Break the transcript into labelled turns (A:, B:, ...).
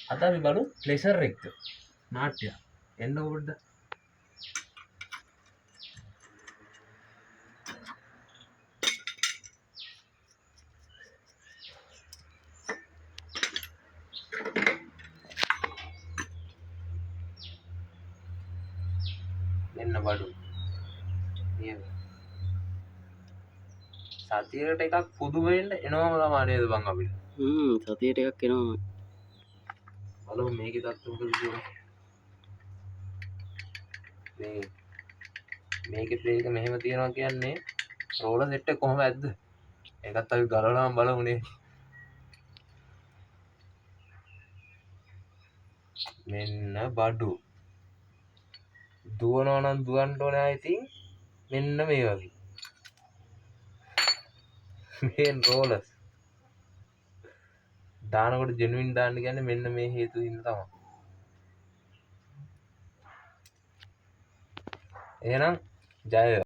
A: අද අපි බලමු ප්ලෙෂර් එක නාට්‍ය එන්න පොඩ්ඩ එන්න බඩු නේද සතියකට එකක් පුදුම වෙන්න එනවම තමයි නේද බං අපිට
B: සතියට එකක් එනවා
A: බලමු මේකේ තත්ත්වය මොකද කියලා මේකේ ප්ලේ එක මෙහෙම තියනවා කියන්නේ රෝලර් සෙට් එක කොහොම ඇද්ද ඒකත් අපි ගලවලාම බලමුනේ මෙන්න බඩු දුවනවා නම් දුවන්න ඕනේ I think මෙන්න මේ වගේ මේ රෝලර්ස් දානකොට ජෙනුයින් දාන්න කියන්නේ මෙන්න මේ හේතු හින්දා තමයි එහෙනම් ජය